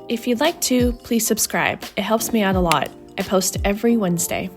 If you'd like to, please subscribe. It helps me out a lot. I post every Wednesday.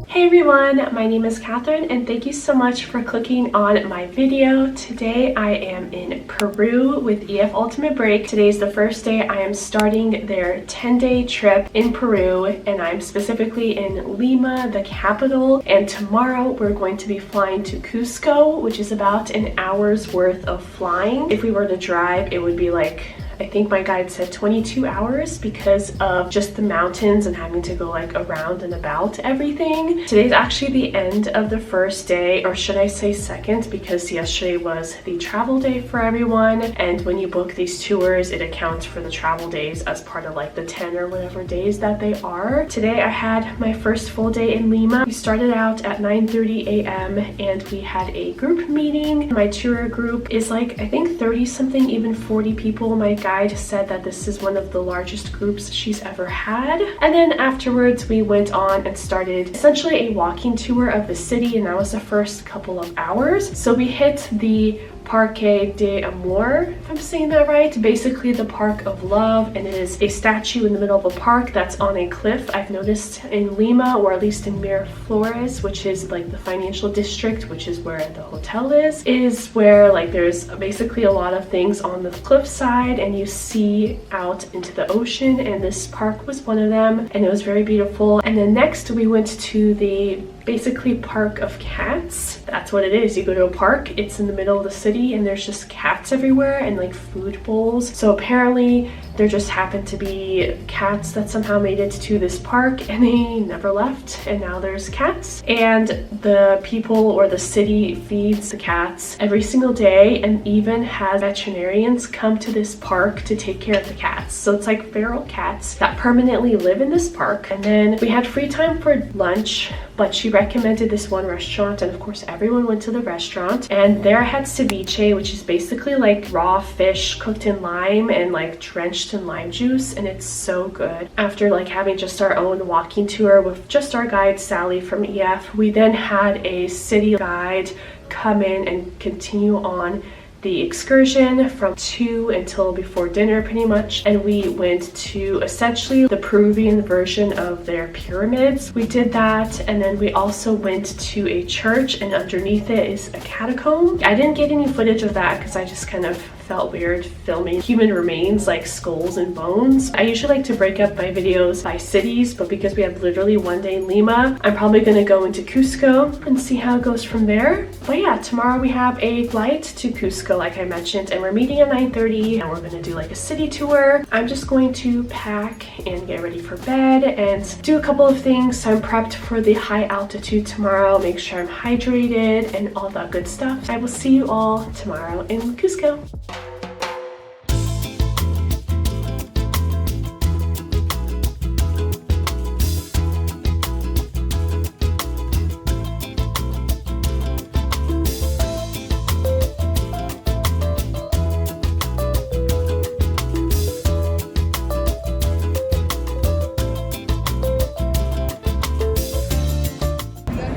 Hey everyone, my name is Catherine and thank you so much for clicking on my video. Today I am in Peru with EF Ultimate Break. Today is the first day I am starting their 10-day trip in Peru, and I'm specifically in Lima, the capital, and tomorrow we're going to be flying to Cusco, which is about an hour's worth of flying. If we were to drive, it would be like, I think my guide said 22 hours because of just the mountains and having to go like around and about everything. Today's actually the end of the first day, or should I say second, because yesterday was the travel day for everyone, and when you book these tours it accounts for the travel days as part of like the 10 or whatever days that they are. Today I had my first full day in Lima. We started out at 9:30 a.m. and we had a group meeting. My tour group is like, I think 30 something, even 40 people. My guide said that this is one of the largest groups she's ever had. And then afterwards we went on and started essentially a walking tour of the city, and that was the first couple of hours. So we hit the Parque de Amor, if I'm saying that right, basically the Park of Love, and it is a statue in the middle of a park that's on a cliff. I've noticed in Lima, or at least in Miraflores, which is like the financial district, which is where the hotel is where like there's basically a lot of things on the cliffside and you see out into the ocean, and this park was one of them, and it was very beautiful. And then next we went to the basically Park of Cats. That's what it is. You go to a park, it's in the middle of the city, and there's just cats everywhere and like food bowls. So apparently there just happened to be cats that somehow made it to this park and they never left, and now there's cats. And the people, or the city, feeds the cats every single day and even has veterinarians come to this park to take care of the cats. So it's like feral cats that permanently live in this park. And then we had free time for lunch, but she recommended this one restaurant, and of course everyone went to the restaurant, and there I had ceviche, which is basically like raw fish cooked in lime and like drenched in lime juice, and it's so good. After like having just our own walking tour with just our guide Sally from EF, we then had a city guide come in and continue on the excursion from 2 until before dinner pretty much, and we went to essentially the Peruvian version of their pyramids. We did that, and then we also went to a church, and underneath it is a catacomb. I didn't get any footage of that because I just kind of felt weird filming human remains like skulls and bones. I usually like to break up my videos by cities, but because we have literally one day in Lima, I'm probably going to go into Cusco and see how it goes from there. But yeah, tomorrow we have a flight to Cusco like I mentioned, and we're meeting at 9:30 and we're going to do like a city tour. I'm just going to pack and get ready for bed and do a couple of things so I'm prepped for the high altitude tomorrow, make sure I'm hydrated and all that good stuff. I will see you all tomorrow in Cusco.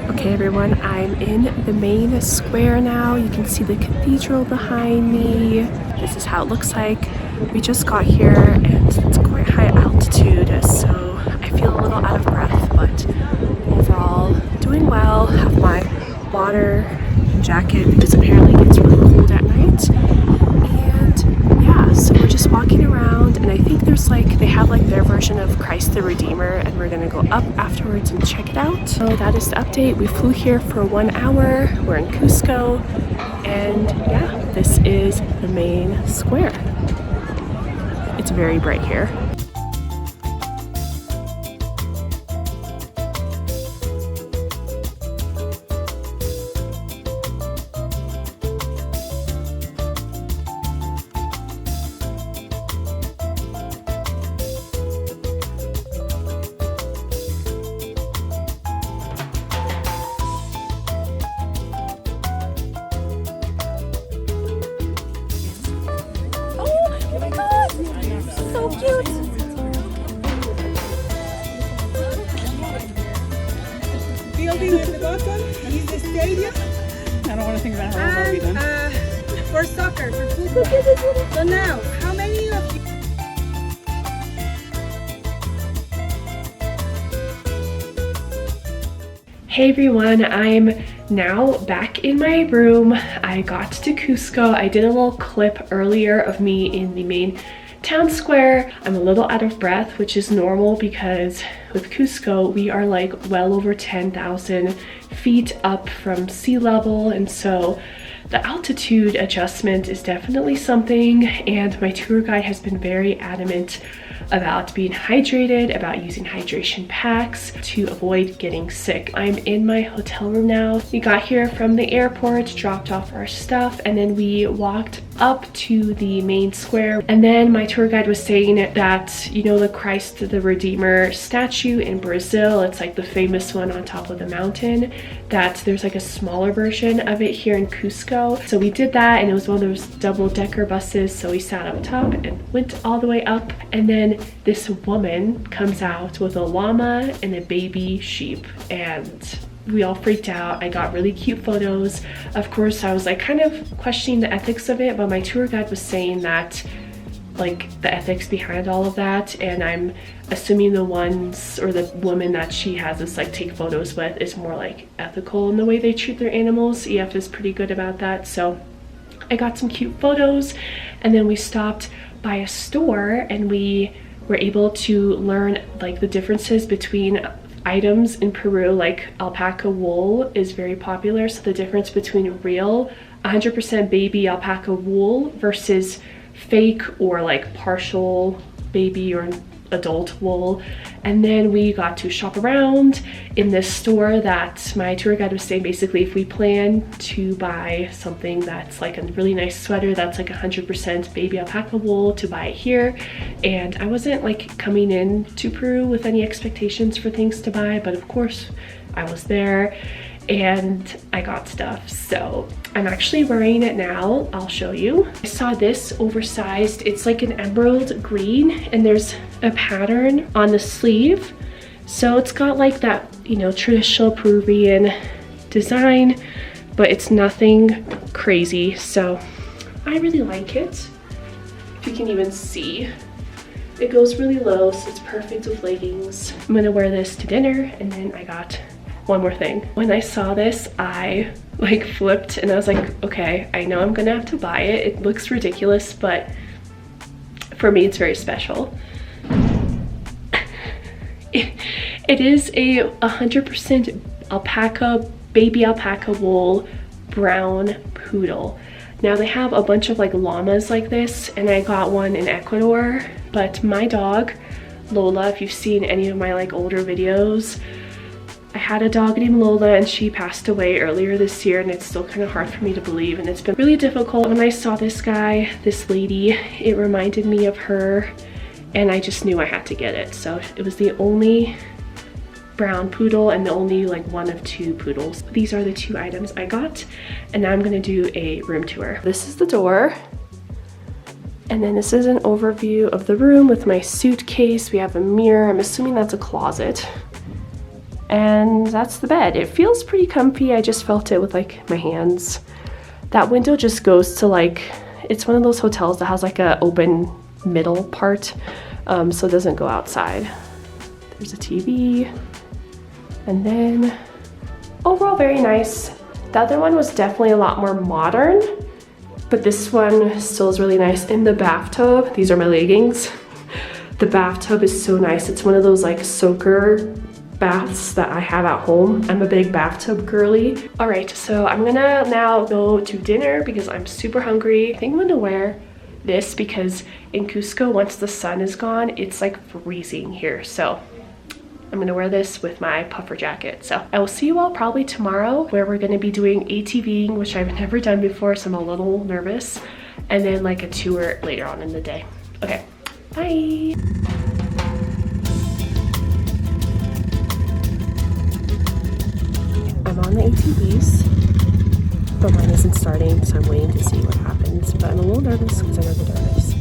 Okay everyone, I'm in the main square now. You can see the cathedral behind me. This is how it looks like. We just got here and it's quite high altitude, so I feel a little out of breath, but overall doing well. Have my water jacket because apparently it gets really cold at night. And yeah, so we're just walking around, and I think there's like, they have like their version of Christ the Redeemer, and we're gonna go up afterwards and check it out. So that is the update. We flew here for 1 hour. We're in Cusco, and yeah, this is the main square. It's very bright here. So cute! Building at the bottom is the stadium. I don't want to think about how it will be done. For soccer, for football. So now, how many of you Hey everyone, I'm now back in my room. I got to Cusco. I did a little clip earlier of me in the main town square. I'm a little out of breath, which is normal because with Cusco, we are like well over 10,000 feet up from sea level. And so the altitude adjustment is definitely something. And my tour guide has been very adamant about being hydrated, about using hydration packs to avoid getting sick. I'm in my hotel room now. We got here from the airport, dropped off our stuff, and then we walked up to the main square. And then my tour guide was saying that, you know, the Christ the Redeemer statue in Brazil, it's like the famous one on top of the mountain, that there's like a smaller version of it here in Cusco. So we did that, and it was one of those double-decker buses. So we sat up top and went all the way up, and then this woman comes out with a llama and a baby sheep, and we all freaked out. I got really cute photos. Of course, I was like kind of questioning the ethics of it, but my tour guide was saying that like the ethics behind all of that, and I'm assuming the ones or the woman that she has us like take photos with is more like ethical in the way they treat their animals. EF is pretty good about that. So I got some cute photos, and then we stopped by a store and we were able to learn like the differences between items in Peru. Like alpaca wool is very popular, so the difference between real 100% baby alpaca wool versus fake or like partial baby or adult wool. And then we got to shop around in this store that my tour guide was saying basically if we plan to buy something that's like a really nice sweater that's like 100% baby alpaca wool, to buy it here. And I wasn't like coming in to Peru with any expectations for things to buy, but of course I was there and I got stuff. So I'm actually wearing it now. I'll show you. I saw this oversized, it's like an emerald green, and there's a pattern on the sleeve. So it's got like that, you know, traditional Peruvian design, but it's nothing crazy. So I really like it. If you can even see, it goes really low, so it's perfect with leggings. I'm gonna wear this to dinner. And then I got one more thing. When I saw this, I like flipped and I was like, okay, I know I'm gonna have to buy it. It looks ridiculous, but for me, it's very special. It is a 100% alpaca, baby alpaca wool, brown poodle. Now they have a bunch of like llamas like this, and I got one in Ecuador, but my dog, Lola, if you've seen any of my like older videos, I had a dog named Lola and she passed away earlier this year, and it's still kind of hard for me to believe, and it's been really difficult. When I saw this guy, this lady, it reminded me of her, and I just knew I had to get it. So it was the only brown poodle and the only like one of two poodles. These are the two items I got, and now I'm gonna do a room tour. This is the door, and then this is an overview of the room with my suitcase. We have a mirror. I'm assuming that's a closet. And that's the bed. It feels pretty comfy. I just felt it with like my hands. That window just goes to like, it's one of those hotels that has like a open middle part, so it doesn't go outside. There's a TV, and then overall very nice. The other one was definitely a lot more modern, but this one still is really nice. In the bathtub, these are my leggings. The bathtub is so nice. It's one of those like soaker baths that I have at home. I'm a big bathtub girly. All right, so I'm gonna now go to dinner because I'm super hungry. I think I'm gonna wear this because in Cusco, once the sun is gone, it's like freezing here. So I'm gonna wear this with my puffer jacket. So I will see you all probably tomorrow, where we're gonna be doing ATVing, which I've never done before, so I'm a little nervous. And then like a tour later on in the day. Okay, bye. I'm on the ATVs, but mine isn't starting, so I'm waiting to see what happens. But I'm a little nervous because I know the nervous.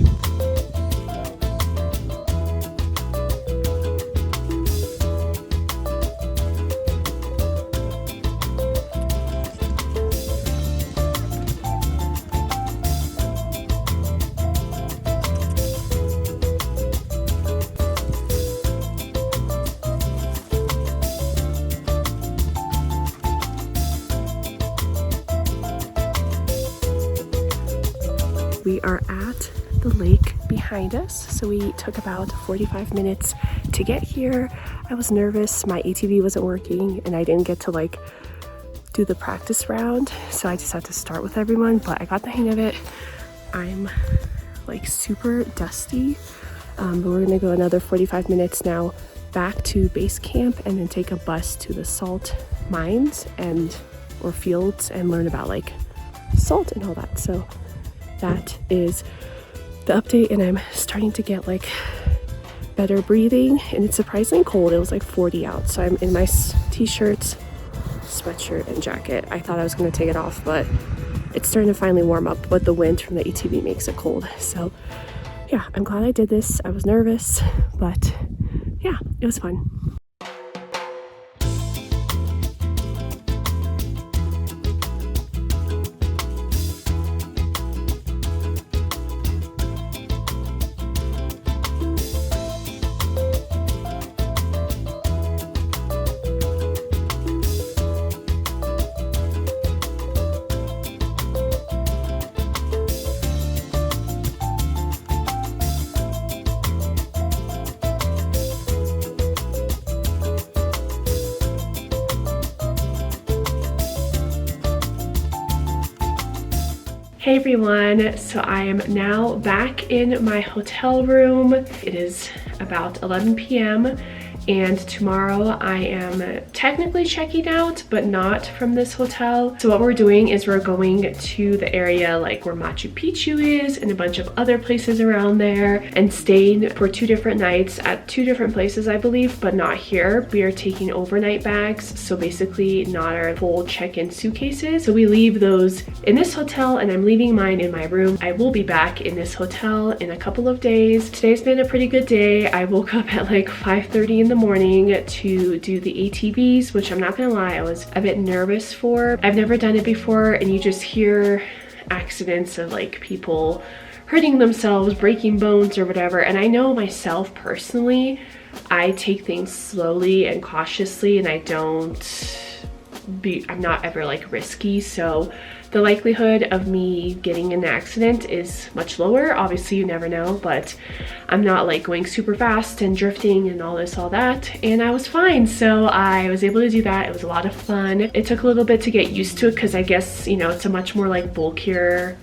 we are at the lake behind us. So we took about 45 minutes to get here. I was nervous, my ATV wasn't working and I didn't get to like do the practice round, so I just had to start with everyone, but I got the hang of it. I'm like super dusty, but we're gonna go another 45 minutes now back to base camp and then take a bus to the salt mines or fields and learn about like salt and all that. So that is the update, and I'm starting to get like better breathing, and it's surprisingly cold. It was like 40 out, so I'm in my t-shirts, sweatshirt and jacket. I thought I was going to take it off, but it's starting to finally warm up, but the wind from the ATV makes it cold. So yeah, I'm glad I did this. I was nervous, but yeah, it was fun. Hey everyone, so I am now back in my hotel room. It is about 11 p.m. and tomorrow I am technically checking out, but not from this hotel. So what we're doing is we're going to the area like where Machu Picchu is and a bunch of other places around there, and staying for 2 different nights at 2 different places, I believe, but not here. We are taking overnight bags, so basically not our full check-in suitcases. So we leave those in this hotel and I'm leaving mine in my room. I will be back in this hotel in a couple of days. Today's been a pretty good day. I woke up at like 5:30 in the morning to do the ATVs, which I'm not gonna lie, I was a bit nervous for. I've never done it before, and you just hear accidents of like people hurting themselves, breaking bones or whatever. And I know myself personally, I take things slowly and cautiously, and I'm not ever like risky, so the likelihood of me getting in an accident is much lower. Obviously you never know, but I'm not like going super fast and drifting and all that, and I was fine. So I was able to do that. It was a lot of fun. It took a little bit to get used to it because I guess, you know, it's a much more like bulkier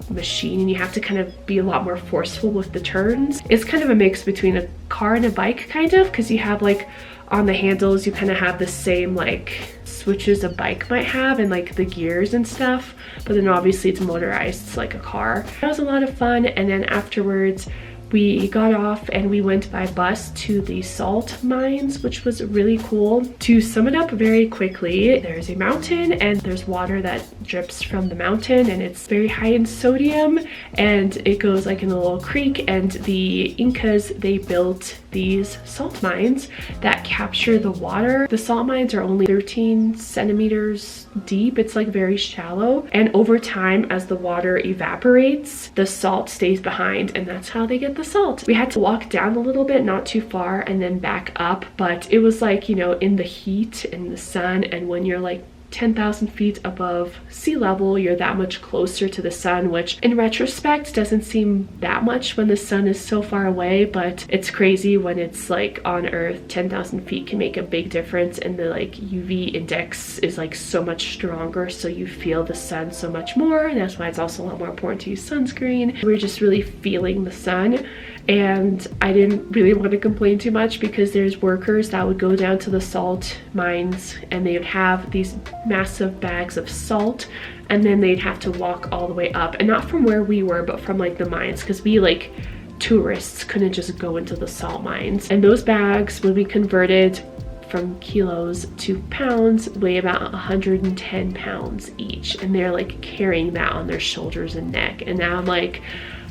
machine and you have to kind of be a lot more forceful with the turns. It's kind of a mix between a car and a bike, kind of, because you have like on the handles you kind of have the same like switches a bike might have and like the gears and stuff, but then obviously it's motorized, it's like a car. That was a lot of fun. And then afterwards we got off and we went by bus to the salt mines, which was really cool. To sum it up very quickly, there's a mountain and there's water that drips from the mountain, and it's very high in sodium, and it goes like in a little creek, and the Incas, they built these salt mines that capture the water. The salt mines are only 13 centimeters deep. It's like very shallow, and over time as the water evaporates, the salt stays behind, and that's how they get the salt. We had to walk down a little bit, not too far, and then back up, but it was like, you know, in the heat and the sun, and when you're like 10,000 feet above sea level, you're that much closer to the sun, which in retrospect doesn't seem that much when the sun is so far away, but it's crazy when it's like on Earth. 10,000 feet can make a big difference, and the like UV index is like so much stronger, so you feel the sun so much more, and that's why it's also a lot more important to use sunscreen. We're just really feeling the sun. And I didn't really want to complain too much because there's workers that would go down to the salt mines and they would have these massive bags of salt, and then they'd have to walk all the way up, and not from where we were, but from like the mines, because we like tourists couldn't just go into the salt mines. And those bags would be converted from kilos to pounds, weigh about 110 pounds each, and they're like carrying that on their shoulders and neck. And now I'm like,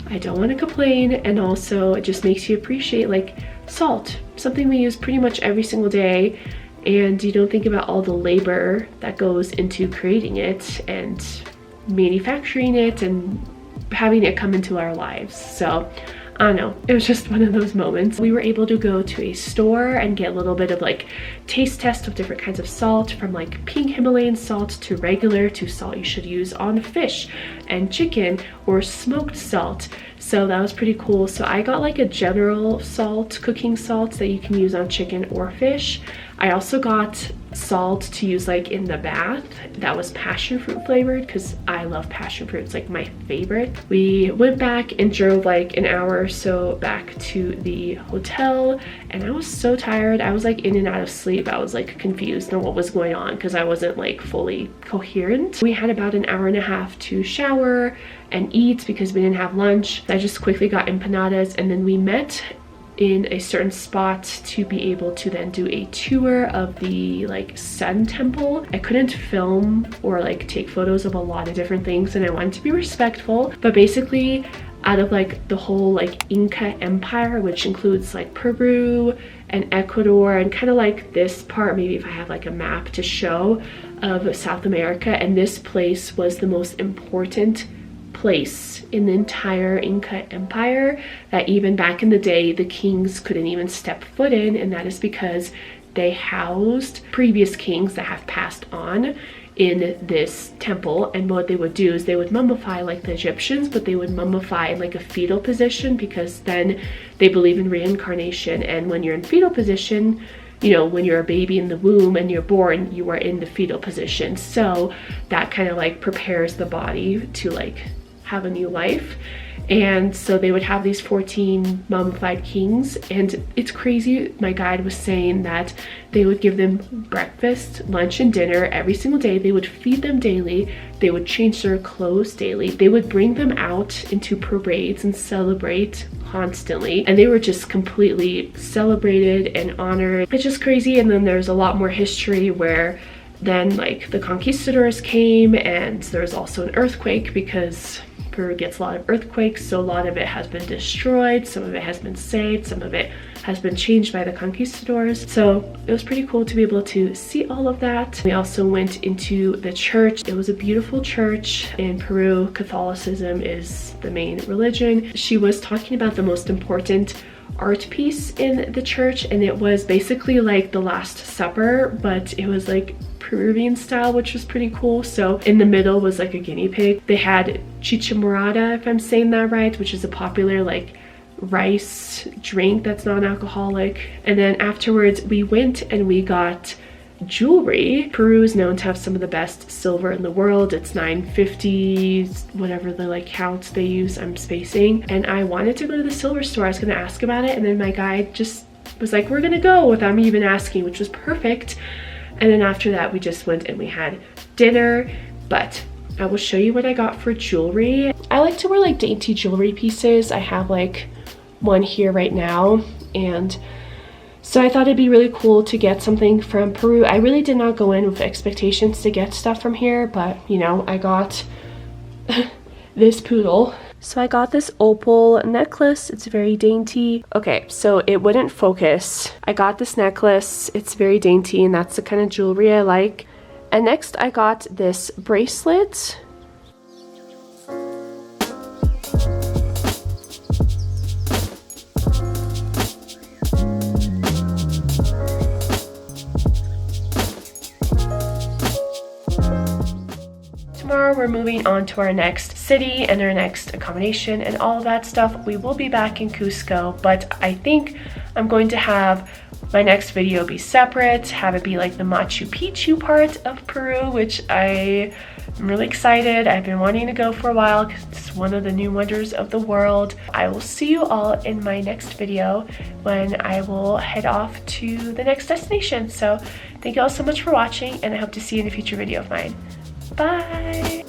I don't want to complain, and also it just makes you appreciate like salt, something we use pretty much every single day, and you don't think about all the labor that goes into creating it and manufacturing it and having it come into our lives. So I don't know, it was just one of those moments. We were able to go to a store and get a little bit of like taste test of different kinds of salt, from like pink Himalayan salt to regular to salt you should use on fish and chicken, or smoked salt. So that was pretty cool. So I got like a general salt, cooking salt that you can use on chicken or fish. I also got salt to use like in the bath that was passion fruit flavored, because I love passion fruit. It's like my favorite. We went back and drove like an hour or so back to the hotel, and I was so tired. I was like in and out of sleep. I was like confused on what was going on because I wasn't like fully coherent. We had about an hour and a half to shower and eat because we didn't have lunch. I just quickly got empanadas, and then we met in a certain spot to be able to then do a tour of the like Sun Temple. I couldn't film or like take photos of a lot of different things, and I wanted to be respectful, but basically out of like the whole like Inca Empire, which includes like Peru and Ecuador and kind of like this part, maybe if I have like a map to show, of South America, and this place was the most important place in the entire Inca Empire that even back in the day the kings couldn't even step foot in, and that is because they housed previous kings that have passed on in this temple. And what they would do is they would mummify like the Egyptians, but they would mummify in like a fetal position, because then they believe in reincarnation, and when you're in fetal position, you know, when you're a baby in the womb and you're born, you are in the fetal position, so that kind of like prepares the body to like have a new life. And so they would have these 14 mummified kings, and it's crazy. My guide was saying that they would give them breakfast, lunch, and dinner every single day. They would feed them daily. They would change their clothes daily. They would bring them out into parades and celebrate constantly, and they were just completely celebrated and honored. It's just crazy. And then there's a lot more history where then like the conquistadors came, and there's also an earthquake, because Peru gets a lot of earthquakes, so a lot of it has been destroyed, some of it has been saved, some of it has been changed by the conquistadors. So it was pretty cool to be able to see all of that. We also went into the church. It was a beautiful church. In Peru, Catholicism is the main religion. She was talking about the most important art piece in the church, and it was basically like the Last Supper, but it was like Peruvian style, which was pretty cool. So in the middle was like a guinea pig. They had chicha morada, if I'm saying that right, which is a popular like rice drink that's non-alcoholic. And then afterwards we went and we got jewelry. Peru is known to have some of the best silver in the world. It's 950, whatever the like counts they use, I'm spacing. And I wanted to go to the silver store. I was gonna ask about it, and then my guide just was like, we're gonna go, without me even asking, which was perfect. And then after that we just went and we had dinner. But I will show you what I got for jewelry. I like to wear like dainty jewelry pieces. I have like one here right now, and so I thought it'd be really cool to get something from Peru. I really did not go in with expectations to get stuff from here, but you know, I got this poodle. So I got this opal necklace. It's very dainty. Okay, so it wouldn't focus. I got this necklace. It's very dainty, and that's the kind of jewelry I like. And next I got this bracelet. Tomorrow we're moving on to our next city and our next accommodation and all of that stuff. We will be back in Cusco, but I think I'm going to have my next video be separate, have it be like the Machu Picchu part of Peru, which I'm really excited. I've been wanting to go for a while because it's one of the new wonders of the world. I will see you all in my next video when I will head off to the next destination. So thank you all so much for watching, and I hope to see you in a future video of mine. Bye!